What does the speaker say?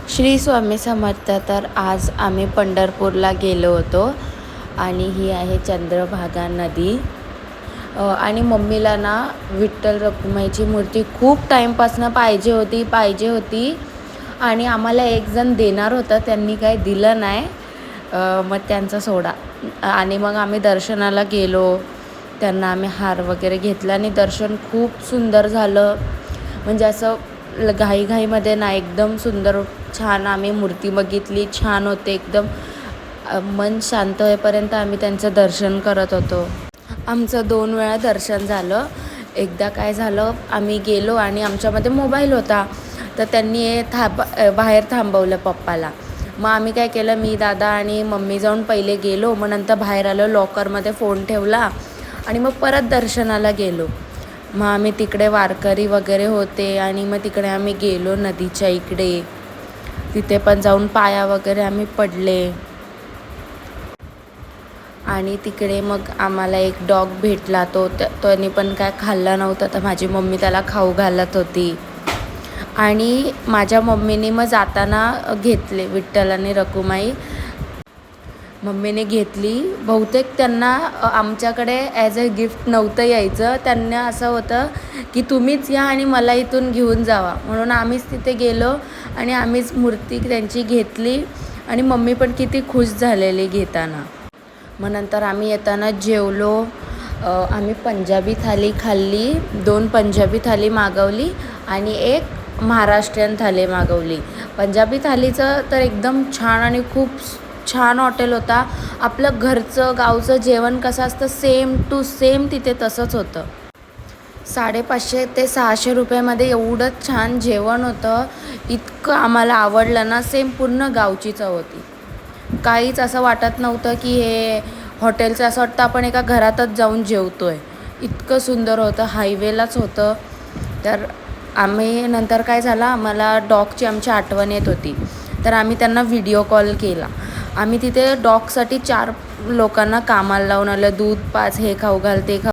श्री स्वामी समर्थ. तर आज आम्ही पंढरपूरला गेलो होतो आणि ही आहे चंद्रभागा नदी. आणि मम्मीला ना विठ्ठल रखुमाईची मूर्ती खूप टाईमपासून पाहिजे होती आणि आम्हाला एक जण देणार होता, त्यांनी काही दिलं नाही. मग त्यांचा सोडा आणि मग आम्ही दर्शनाला गेलो. त्यांना आम्ही हार वगैरे घेतला आणि दर्शन खूप सुंदर झालं. म्हणजे असं घाईमध्ये ना एकदम सुंदर छान आम्ही मूर्ती बघितली. छान होते एकदम. मन शांत होईपर्यंत आम्ही त्यांचं दर्शन करत होतो. आमचं 2 वेळा दर्शन झालं. एकदा काय झालं, आम्ही गेलो आणि आमच्यामध्ये मोबाईल होता, तर त्यांनी बाहेर थांबवलं पप्पाला. मग आम्ही काय केलं, मी दादा आणि मम्मी जाऊन पहिले गेलो, मग नंतर बाहेर आलो, लॉकरमध्ये फोन ठेवला आणि मग परत दर्शनाला गेलो. मग आम्ही तिकडे वारकरी वगैरे होते आणि मग तिकडे आम्ही गेलो नदीच्या इकडे. तिथे पण जाऊन पाया वगैरे आम्ही पडले. आणि तिकडे मग आम्हाला एक डॉग भेटला. त्याने पण काय खाल्लं नव्हतं, तर माझी मम्मी त्याला खाऊ घालत होती. आणि माझ्या मम्मीने मग जाताना घेतले विठ्ठल आणि रखुमाई. मम्मीने घेतली. बहुतेक त्यांना आमच्याकडे ॲज अ गिफ्ट नव्हतं यायचं. त्यांना असं होतं की तुम्हीच या आणि मला इथून घेऊन जावा, म्हणून आम्हीच तिथे गेलो आणि आम्हीच मूर्ती त्यांची घेतली. आणि मम्मी पण किती खुश झालेली घेताना. मग नंतर आम्ही येताना जेवलो. आम्ही पंजाबी थाली खाल्ली. 2 पंजाबी थाली मागवली आणि 1 महाराष्ट्रीयन थाली मागवली. पंजाबी थालीचं तर एकदम छान आणि खूप छान हॉटेल होता. आपलं घरचं गावचं जेवण कसं असतं सेम टू सेम तिथे तसंच होतं. 550 ते 600 रुपयामध्ये एवढं छान जेवण होतं. इतकं आम्हाला आवडलं ना. सेम पूर्ण गावची चव होती. काहीच असं वाटत नव्हतं की हे हॉटेलचं. असं वाटतं आपण एका घरातच जाऊन जेवतो आहे. इतकं सुंदर होतं. हायवेलाच होतं. तर आम्ही नंतर काय झालं, आम्हाला डॉगची आमची आठवण येत होती, तर आम्ही त्यांना व्हिडिओ कॉल केला. आम्ही तिथे डॉगसाठी 4 लोकांना कामाला लावून आलं. दूध पाज, हे खाऊ घाल, ते खाऊ